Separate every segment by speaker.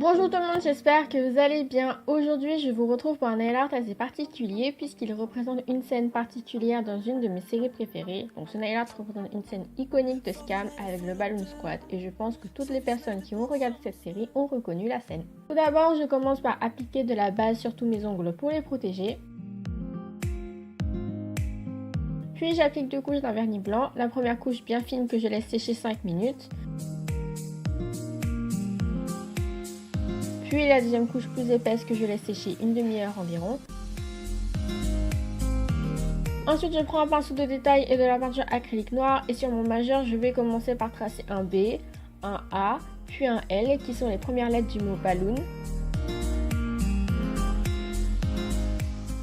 Speaker 1: Bonjour tout le monde, j'espère que vous allez bien. Aujourd'hui, je vous retrouve pour un nail art assez particulier puisqu'il représente une scène particulière dans une de mes séries préférées. Donc ce nail art représente une scène iconique de Skam avec le Balloon Squad et je pense que toutes les personnes qui ont regardé cette série ont reconnu la scène. Tout d'abord, je commence par appliquer de la base sur tous mes ongles pour les protéger. Puis j'applique 2 couches d'un vernis blanc, la première couche bien fine que je laisse sécher 5 minutes. Puis la deuxième couche plus épaisse que je laisse sécher une demi-heure environ. Ensuite, je prends un pinceau de détail et de la peinture acrylique noire et sur mon majeur, je vais commencer par tracer un B, un A, puis un L qui sont les premières lettres du mot balloon.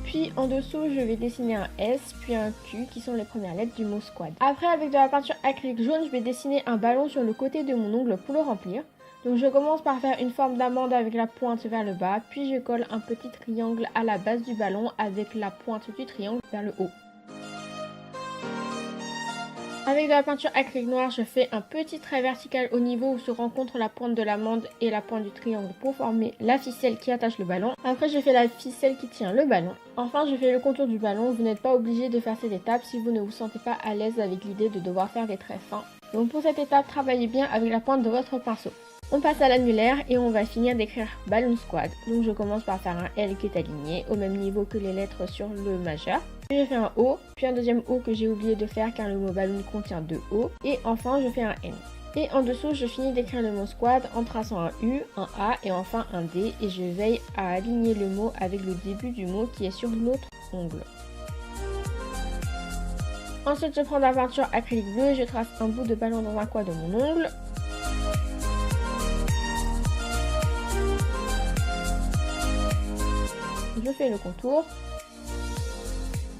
Speaker 1: Puis en dessous, je vais dessiner un S, puis un Q qui sont les premières lettres du mot squad. Après, avec de la peinture acrylique jaune, je vais dessiner un ballon sur le côté de mon ongle pour le remplir. Donc je commence par faire une forme d'amande avec la pointe vers le bas, puis je colle un petit triangle à la base du ballon avec la pointe du triangle vers le haut. Avec de la peinture acrylique noire, je fais un petit trait vertical au niveau où se rencontrent la pointe de l'amande et la pointe du triangle pour former la ficelle qui attache le ballon. Après, je fais la ficelle qui tient le ballon. Enfin, je fais le contour du ballon. Vous n'êtes pas obligé de faire cette étape si vous ne vous sentez pas à l'aise avec l'idée de devoir faire des traits fins. Donc pour cette étape, travaillez bien avec la pointe de votre pinceau. On passe à l'annulaire et on va finir d'écrire Balloon Squad. Donc je commence par faire un L qui est aligné au même niveau que les lettres sur le majeur. Puis je fais un O, puis un deuxième O que j'ai oublié de faire car le mot balloon contient 2 O. Et enfin je fais un N. Et en dessous je finis d'écrire le mot squad en traçant un U, un A et enfin un D. Et je veille à aligner le mot avec le début du mot qui est sur l'autre ongle. Ensuite je prends de la peinture acrylique bleue, je trace un bout de ballon dans un coin de mon ongle. Je fais le contour.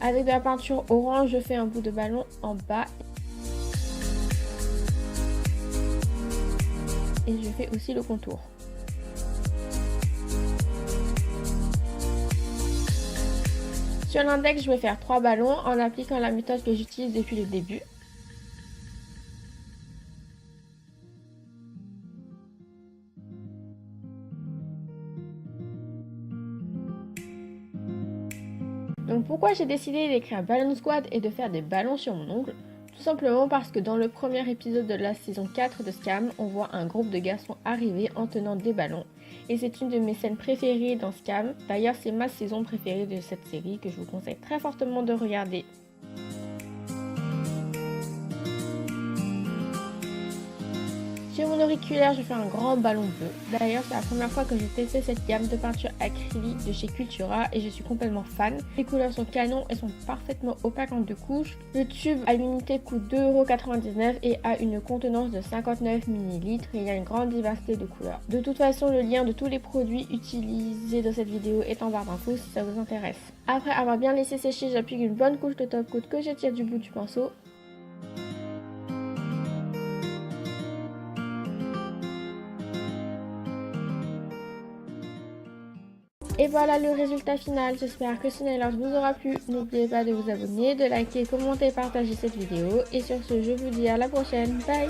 Speaker 1: Avec de la peinture orange, je fais un bout de ballon en bas. Et je fais aussi le contour. Sur l'index, je vais faire 3 ballons en appliquant la méthode que j'utilise depuis le début. Donc pourquoi j'ai décidé d'écrire Balloon Squad et de faire des ballons sur mon ongle? Tout simplement parce que dans le premier épisode de la saison 4 de Skam, on voit un groupe de garçons arriver en tenant des ballons. Et c'est une de mes scènes préférées dans Skam. D'ailleurs, c'est ma saison préférée de cette série que je vous conseille très fortement de regarder. Sur mon auriculaire, je fais un grand ballon bleu. D'ailleurs, c'est la première fois que j'ai testé cette gamme de peinture acrylique de chez Cultura et je suis complètement fan. Les couleurs sont canon et sont parfaitement opaques en 2 couches. Le tube à l'unité coûte 2,99 € et a une contenance de 59 ml et il y a une grande diversité de couleurs. De toute façon, le lien de tous les produits utilisés dans cette vidéo est en barre d'infos si ça vous intéresse. Après avoir bien laissé sécher, j'applique une bonne couche de top coat que j'étire du bout du pinceau. Et voilà le résultat final, j'espère que ce nail art vous aura plu. N'oubliez pas de vous abonner, de liker, commenter, partager cette vidéo. Et sur ce, je vous dis à la prochaine, bye!